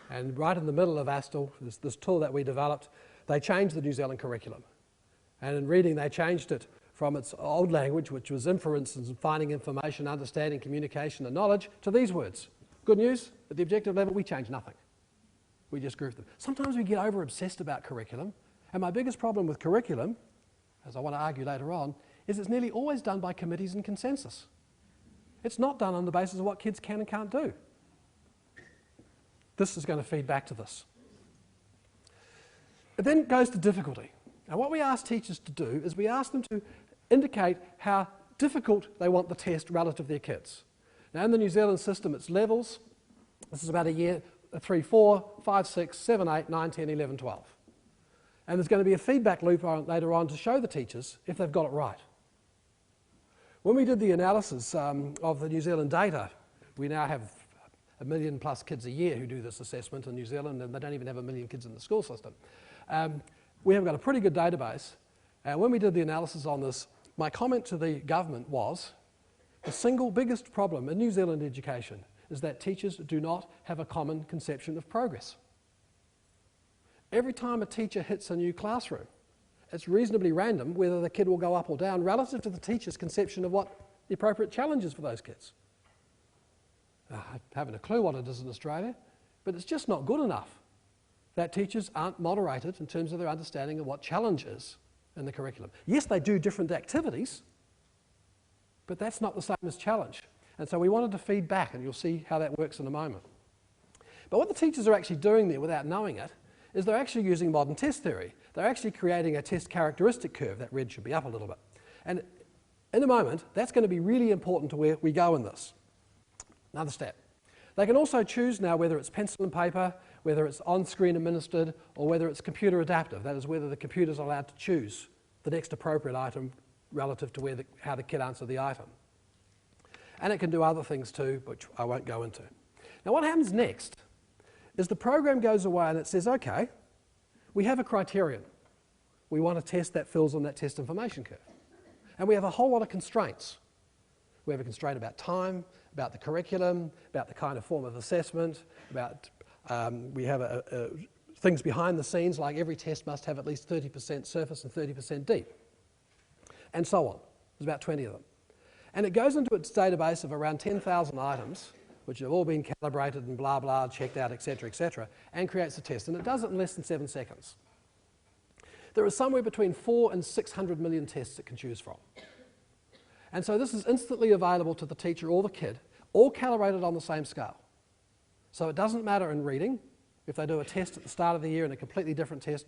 And right in the middle of ASTL, this tool that we developed, they changed the New Zealand curriculum. And in reading, they changed it from its old language, which was inference and finding information, understanding, communication and knowledge, to these words. Good news, at the objective level, we change nothing. We just group them. Sometimes we get over-obsessed about curriculum, and my biggest problem with curriculum, as I want to argue later on, is it's nearly always done by committees and consensus. It's not done on the basis of what kids can and can't do. This is going to feed back to this. It then goes to difficulty. Now what we ask teachers to do is we ask them to indicate how difficult they want the test relative to their kids. Now in the New Zealand system it's levels. This is about a year 3, 4, 5, 6, 7, 8, 9, 10, 11, 12. And there's going to be a feedback loop later on to show the teachers if they've got it right. When we did the analysis of the New Zealand data, we now have 1 million plus kids a year who do this assessment in New Zealand, and they don't even have 1 million kids in the school system. We have got a pretty good database, and when we did the analysis on this, my comment to the government was, the single biggest problem in New Zealand education is that teachers do not have a common conception of progress. Every time a teacher hits a new classroom, it's reasonably random whether the kid will go up or down relative to the teacher's conception of what the appropriate challenge is for those kids. I haven't a clue what it is in Australia, but it's just not good enough that teachers aren't moderated in terms of their understanding of what challenge is in the curriculum. Yes, they do different activities, but that's not the same as challenge. And so we wanted to feed back, and you'll see how that works in a moment. But what the teachers are actually doing there without knowing it is they're actually using modern test theory. They're actually creating a test characteristic curve. That red should be up a little bit. And in a moment, that's going to be really important to where we go in this. Another step. They can also choose now whether it's pencil and paper, whether it's on-screen administered, or whether it's computer adaptive. That is whether the computer's allowed to choose the next appropriate item relative to how the kid answered the item. And it can do other things too, which I won't go into. Now what happens next is the program goes away and it says, okay, we have a criterion. We want a test that fills on that test information curve. And we have a whole lot of constraints. We have a constraint about time, about the curriculum, about the kind of form of assessment, about we have things behind the scenes, like every test must have at least 30% surface and 30% deep, and so on. There's about 20 of them. And it goes into its database of around 10,000 items, which have all been calibrated and blah, blah, checked out, etc., and creates a test. And it does it in less than 7 seconds. There are somewhere between 4 and 600 million tests it can choose from. And so this is instantly available to the teacher or the kid, all calibrated on the same scale. So it doesn't matter in reading if they do a test at the start of the year and a completely different test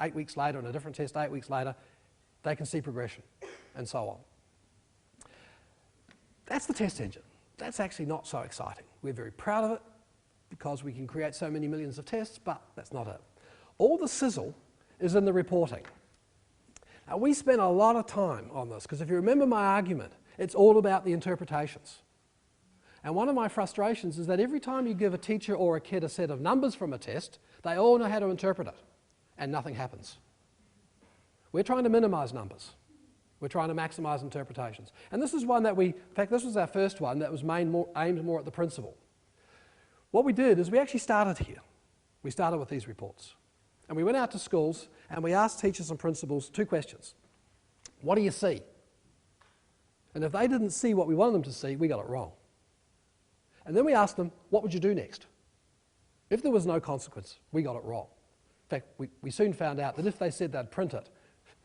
8 weeks later and a different test 8 weeks later, they can see progression and so on. That's the test engine. That's actually not so exciting. We're very proud of it because we can create so many millions of tests, but that's not it. All the sizzle is in the reporting. Now, we spent a lot of time on this because if you remember my argument, it's all about the interpretations. And one of my frustrations is that every time you give a teacher or a kid a set of numbers from a test, they all know how to interpret it, and nothing happens. We're trying to minimise numbers. We're trying to maximise interpretations. And this is one that in fact, this was our first one that was aimed more at the principal. What we did is we actually started here. We started with these reports. And we went out to schools and we asked teachers and principals 2 questions. What do you see? And if they didn't see what we wanted them to see, we got it wrong. And then we asked them, what would you do next? If there was no consequence, we got it wrong. In fact, we soon found out that if they said they'd print it,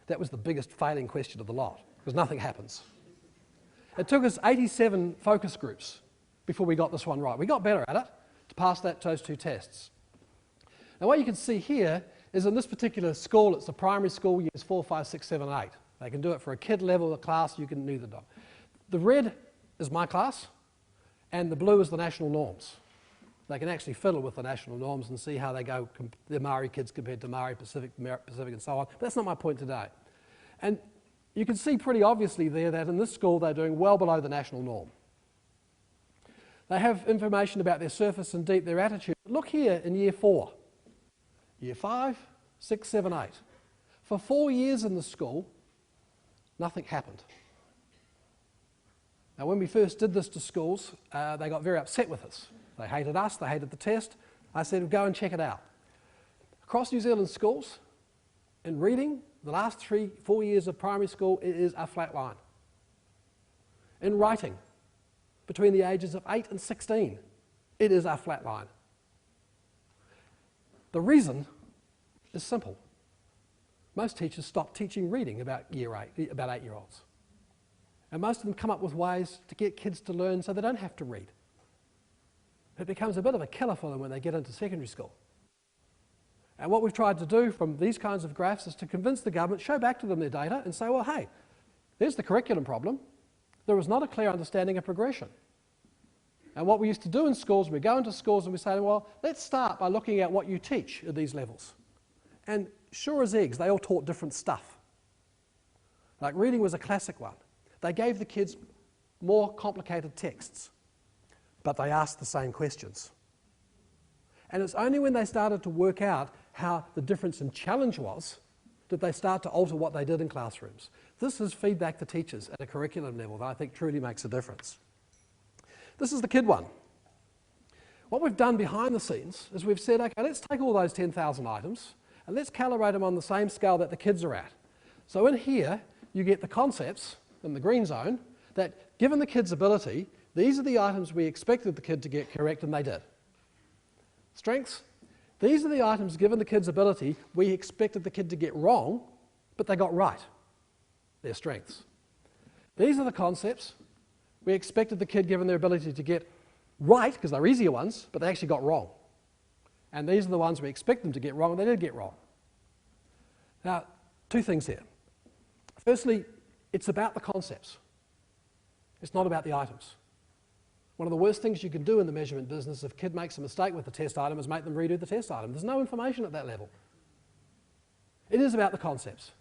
that was the biggest failing question of the lot, because nothing happens. It took us 87 focus groups before we got this one right. We got better at it to pass those 2 tests. Now what you can see here is in this particular school, it's a primary school, years 4, 5, 6, 7, 8. They can do it for a kid level of class, you can neither do. The red is my class, and the blue is the national norms. They can actually fiddle with the national norms and see how they go, the Maori kids compared to Maori, Pacific and so on. But that's not my point today. And you can see pretty obviously there that in this school they're doing well below the national norm. They have information about their surface and deep, their attitude. Look here in year 4, year 5, 6, 7, 8. For 4 years in the school, nothing happened. Now when we first did this to schools, they got very upset with us. They hated us, they hated the test. I said, go and check it out. Across New Zealand schools, in reading, the last 3, 4 years of primary school, it is a flat line. In writing, between the ages of 8 and 16, it is a flat line. The reason is simple. Most teachers stop teaching reading about 8-year-olds. And most of them come up with ways to get kids to learn so they don't have to read. It becomes a bit of a killer for them when they get into secondary school. And what we've tried to do from these kinds of graphs is to convince the government, show back to them their data and say, well, hey, there's the curriculum problem. There was not a clear understanding of progression. And what we used to do in schools, we go into schools and we say, well, let's start by looking at what you teach at these levels. And sure as eggs, they all taught different stuff. Like reading was a classic one. They gave the kids more complicated texts, but they asked the same questions. And it's only when they started to work out how the difference in challenge was that they start to alter what they did in classrooms. This is feedback to teachers at a curriculum level that I think truly makes a difference. This is the kid one. What we've done behind the scenes is we've said, okay, let's take all those 10,000 items and let's calibrate them on the same scale that the kids are at. So in here, you get the concepts in the green zone that, given the kid's ability, these are the items we expected the kid to get correct, and they did. Strengths, these are the items, given the kid's ability, we expected the kid to get wrong, but they got right. Their strengths. These are the concepts we expected the kid, given their ability, to get right, because they're easier ones, but they actually got wrong. And these are the ones we expect them to get wrong, and they did get wrong. Now, 2 things here. Firstly, it's about the concepts. It's not about the items. One of the worst things you can do in the measurement business if a kid makes a mistake with the test item is make them redo the test item. There's no information at that level. It is about the concepts.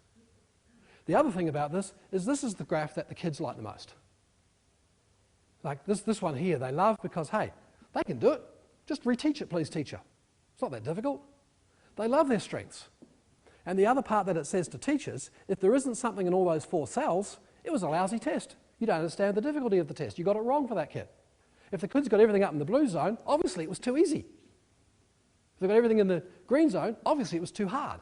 The other thing about this is the graph that the kids like the most. Like this one here, they love because, hey, they can do it. Just reteach it, please, teacher. It's not that difficult. They love their strengths. And the other part that it says to teachers, if there isn't something in all those 4 cells, it was a lousy test. You don't understand the difficulty of the test. You got it wrong for that kid. If the kid's got everything up in the blue zone, obviously it was too easy. If they've got everything in the green zone, obviously it was too hard.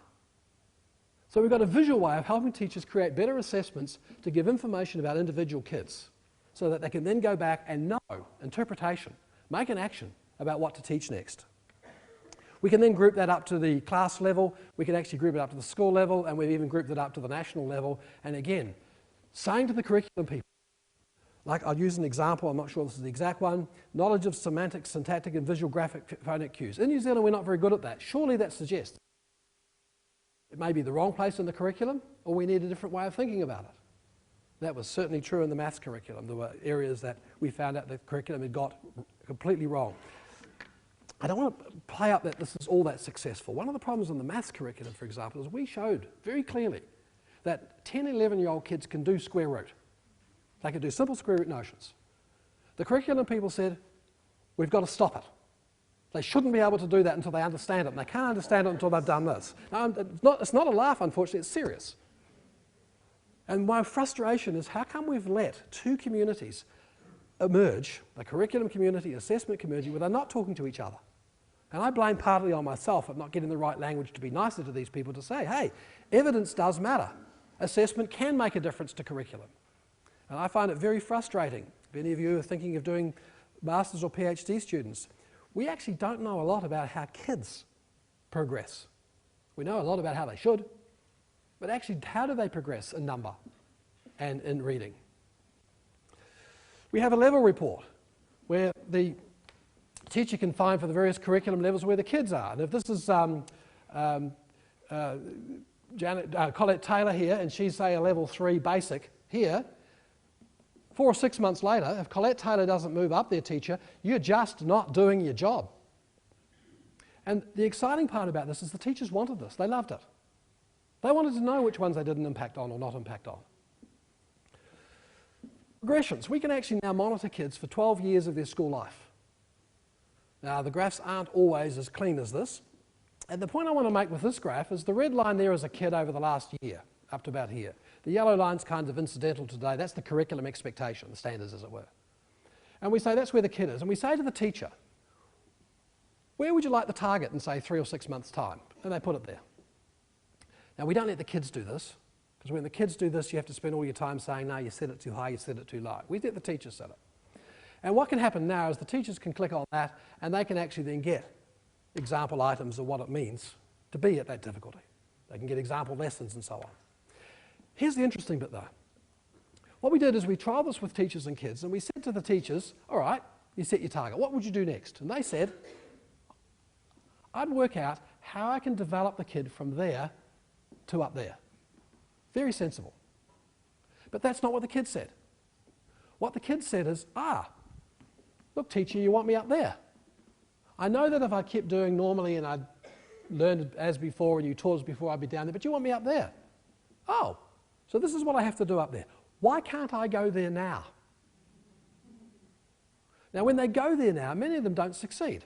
So we've got a visual way of helping teachers create better assessments to give information about individual kids so that they can then go back and know interpretation, make an action about what to teach next. We can then group that up to the class level, we can actually group it up to the school level, and we've even grouped it up to the national level. And again, saying to the curriculum people, like I'll use an example, I'm not sure this is the exact one, knowledge of semantic, syntactic and visual graphic phonic cues. In New Zealand we're not very good at that. Surely that suggests it may be the wrong place in the curriculum, or we need a different way of thinking about it. That was certainly true in the maths curriculum. There were areas that we found out the curriculum had got completely wrong. I don't want to play up that this is all that successful. One of the problems in the maths curriculum, for example, is we showed very clearly that 10, 11-year-old kids can do square root. They can do simple square root notions. The curriculum people said, we've got to stop it. They shouldn't be able to do that until they understand it, and they can't understand it until they've done this. Now, it's not a laugh, unfortunately, it's serious. And my frustration is, how come we've let 2 communities emerge, a curriculum community, an assessment community, where they're not talking to each other? And I blame partly on myself of not getting the right language to be nicer to these people, to say, hey, evidence does matter. Assessment can make a difference to curriculum. And I find it very frustrating. If any of you are thinking of doing master's or PhD students, we actually don't know a lot about how kids progress. We know a lot about how they should, but actually how do they progress in number and in reading? We have a level report where the teacher can find for the various curriculum levels where the kids are. And if this is Colette Taylor here, and she's, say, a level 3 basic here, 4 or 6 months later, if Colette Taylor doesn't move up there, teacher, you're just not doing your job. And the exciting part about this is the teachers wanted this. They loved it. They wanted to know which ones they didn't impact on or not impact on. Progressions. We can actually now monitor kids for 12 years of their school life. Now, the graphs aren't always as clean as this. And the point I want to make with this graph is the red line there is a kid over the last year, up to about here. The yellow line's kind of incidental today. That's the curriculum expectation, the standards, as it were. And we say that's where the kid is. And we say to the teacher, where would you like the target in, say, 3 or 6 months' time? And they put it there. Now, we don't let the kids do this, because when the kids do this, you have to spend all your time saying, no, you set it too high, you set it too low. We let the teachers set it. And what can happen now is the teachers can click on that, and they can actually then get example items of what it means to be at that difficulty. They can get example lessons and so on. Here's the interesting bit, though. What we did is we trialled this with teachers and kids, and we said to the teachers, all right, you set your target. What would you do next? And they said, I'd work out how I can develop the kid from there to up there. Very sensible. But that's not what the kids said. What the kids said is, look, teacher, you want me up there. I know that if I kept doing normally and I'd learned as before and you taught as before, I'd be down there, but you want me up there. Oh, so this is what I have to do up there. Why can't I go there now? Now, when they go there now, many of them don't succeed.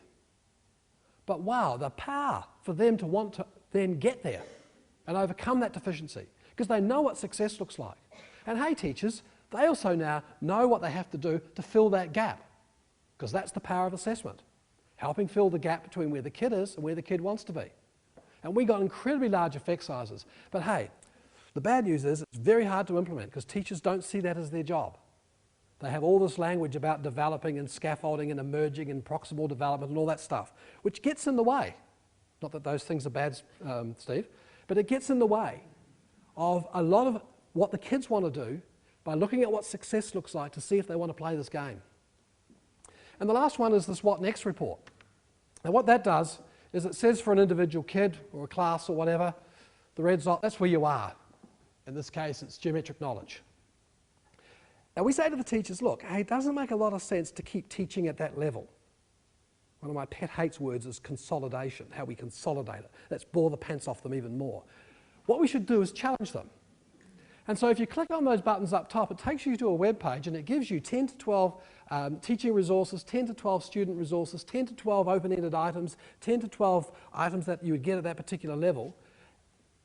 But wow, the power for them to want to then get there and overcome that deficiency, because they know what success looks like. And hey, teachers, they also now know what they have to do to fill that gap, because that's the power of assessment, helping fill the gap between where the kid is and where the kid wants to be. And we got incredibly large effect sizes. But hey, the bad news is it's very hard to implement because teachers don't see that as their job. They have all this language about developing and scaffolding and emerging and proximal development and all that stuff, which gets in the way. Not that those things are bad, Steve, but it gets in the way of a lot of what the kids want to do by looking at what success looks like to see if they want to play this game. And the last one is this What Next report. And what that does is it says for an individual kid or a class or whatever, the red dot, that's where you are. In this case, it's geometric knowledge. Now we say to the teachers, look, hey, it doesn't make a lot of sense to keep teaching at that level. One of my pet hates words is consolidation, how we consolidate it. Let's bore the pants off them even more. What we should do is challenge them. And so if you click on those buttons up top, it takes you to a web page and it gives you 10 to 12 teaching resources, 10 to 12 student resources, 10 to 12 open-ended items, 10 to 12 items that you would get at that particular level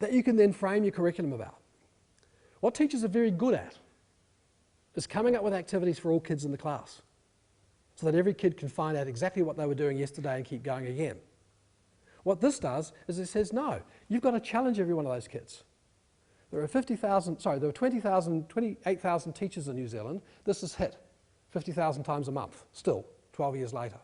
that you can then frame your curriculum about. What teachers are very good at is coming up with activities for all kids in the class so that every kid can find out exactly what they were doing yesterday and keep going again. What this does is it says, no, you've got to challenge every one of those kids. There are 28,000 teachers in New Zealand. This is hit 50,000 times a month, still, 12 years later.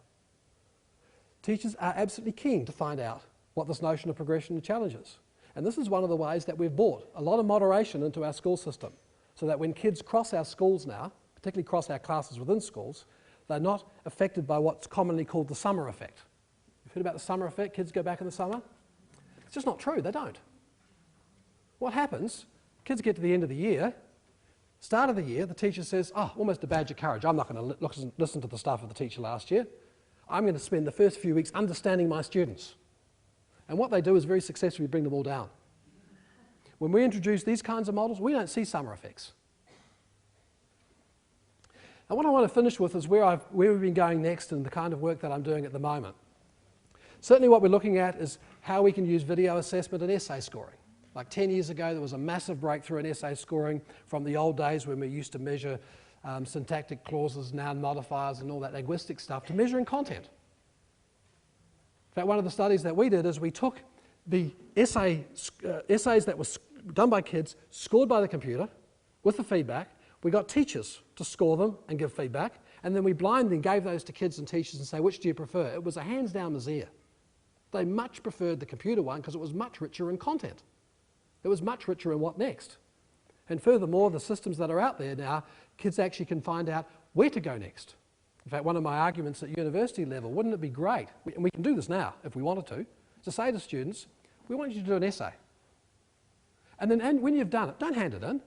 Teachers are absolutely keen to find out what this notion of progression and challenge is. And this is one of the ways that we've brought a lot of moderation into our school system, so that when kids cross our schools now, particularly cross our classes within schools, they're not affected by what's commonly called the summer effect. You've heard about the summer effect? Kids go back in the summer? It's just not true, they don't. What happens, kids get to the end of the year, start of the year, the teacher says, oh, almost a badge of courage, I'm not going to listen to the stuff of the teacher last year. I'm going to spend the first few weeks understanding my students. And what they do is very successfully bring them all down. When we introduce these kinds of models, we don't see summer effects. And what I want to finish with is where we've been going next and the kind of work that I'm doing at the moment. Certainly what we're looking at is how we can use video assessment and essay scoring. Like 10 years ago, there was a massive breakthrough in essay scoring from the old days when we used to measure syntactic clauses, noun modifiers, and all that linguistic stuff to measuring content. In fact, one of the studies that we did is we took the essays that were done by kids, scored by the computer, with the feedback. We got teachers to score them and give feedback, and then we blindly gave those to kids and teachers and say, which do you prefer? It was a hands-down misere. They much preferred the computer one because it was much richer in content. It was much richer in what next. And furthermore, the systems that are out there now, kids actually can find out where to go next. In fact, one of my arguments at university level, wouldn't it be great, and we can do this now if we wanted to say to students, we want you to do an essay. And then when you've done it, don't hand it in.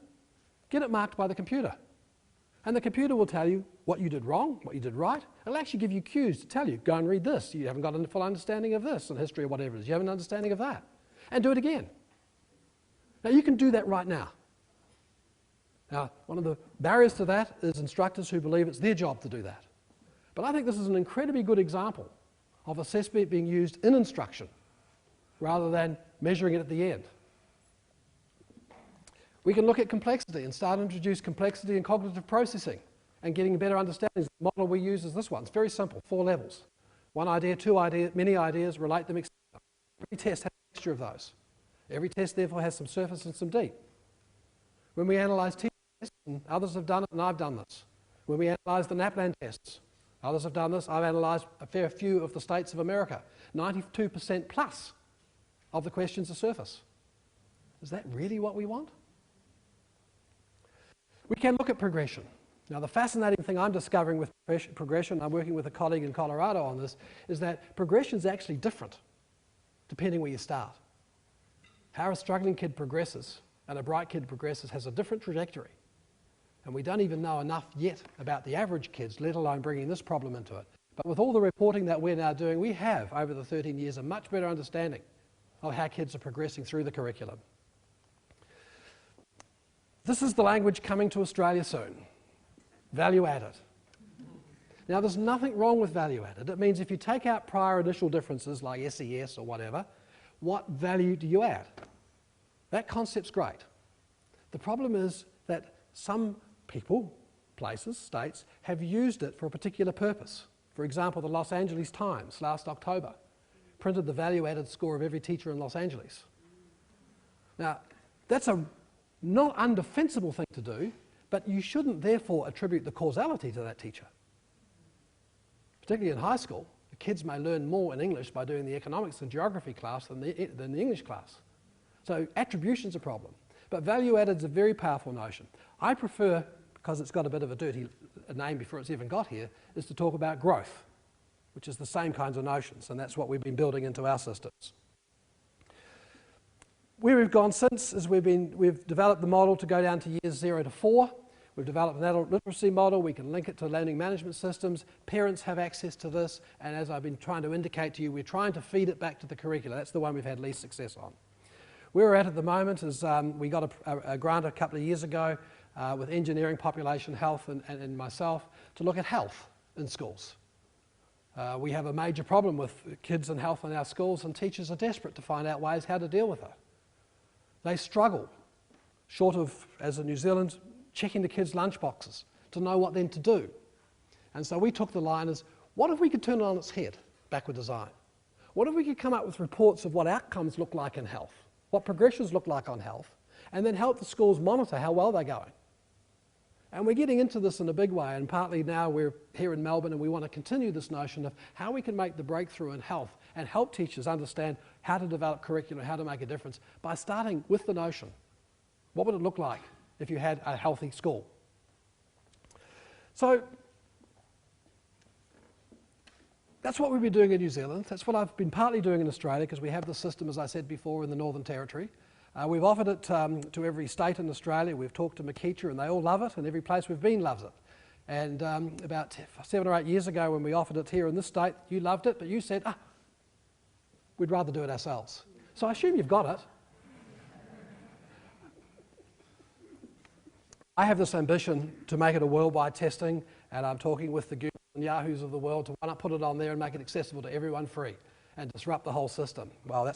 Get it marked by the computer. And the computer will tell you what you did wrong, what you did right. It'll actually give you cues to tell you, go and read this. You haven't got a full understanding of this and history or whatever it is. You have an understanding of that. And do it again. Now, you can do that right now. Now, one of the barriers to that is instructors who believe it's their job to do that. But I think this is an incredibly good example of assessment being used in instruction rather than measuring it at the end. We can look at complexity and start to introduce complexity in cognitive processing and getting better understandings. The model we use is this one. It's very simple, 4 levels. One idea, 2 ideas, many ideas, relate them, etc. Every test has a mixture of those. Every test, therefore, has some surface and some deep. When we analyse tests, and others have done it and I've done this. When we analyse the NAPLAN tests, others have done this, I've analysed a fair few of the states of America. 92% plus of the questions are surface. Is that really what we want? We can look at progression. Now, the fascinating thing I'm discovering with progression, I'm working with a colleague in Colorado on this, is that progression is actually different depending where you start. How a struggling kid progresses and a bright kid progresses has a different trajectory. And we don't even know enough yet about the average kids, let alone bringing this problem into it. But with all the reporting that we're now doing, we have, over the 13 years, a much better understanding of how kids are progressing through the curriculum. This is the language coming to Australia soon. Value-added. Now, there's nothing wrong with value-added. It means if you take out prior initial differences like SES or whatever, what value do you add? That concept's great. The problem is that some people, places, states, have used it for a particular purpose. For example, the Los Angeles Times last October printed the value-added score of every teacher in Los Angeles. Now, that's a not undefensible thing to do, but you shouldn't therefore attribute the causality to that teacher. Particularly in high school, the kids may learn more in English by doing the economics and geography class than the English class. So attribution's a problem. But value-added's a very powerful notion. I prefer, because it's got a bit of a dirty name before it's even got here, is to talk about growth, which is the same kinds of notions, and that's what we've been building into our systems. Where we've gone since is we've developed the model to go down to years 0 to 4. We've developed an adult literacy model. We can link it to learning management systems. Parents have access to this, and as I've been trying to indicate to you, we're trying to feed it back to the curricula. That's the one we've had least success on. Where we're at the moment is we got a grant a couple of years ago with engineering, population health and myself to look at health in schools. We have a major problem with kids and health in our schools, and teachers are desperate to find out ways how to deal with it. They struggle, short of, as in New Zealand, checking the kids' lunch boxes to know what then to do. And so we took the line as, what if we could turn it on its head, backward design? What if we could come up with reports of what outcomes look like in health, what progressions look like on health, and then help the schools monitor how well they're going? And we're getting into this in a big way, and partly now we're here in Melbourne and we want to continue this notion of how we can make the breakthrough in health and help teachers understand how to develop curriculum, how to make a difference, by starting with the notion. What would it look like if you had a healthy school? So that's what we've been doing in New Zealand. That's what I've been partly doing in Australia, because we have the system, as I said before, in the Northern Territory. We've offered it to every state in Australia. We've talked to Makita and they all love it, and every place we've been loves it. And about 7 or 8 years ago when we offered it here in this state, you loved it, but you said, we'd rather do it ourselves. So I assume you've got it. I have this ambition to make it a worldwide testing, and I'm talking with the Google and Yahoos of the world to why not put it on there and make it accessible to everyone free and disrupt the whole system. Well, that's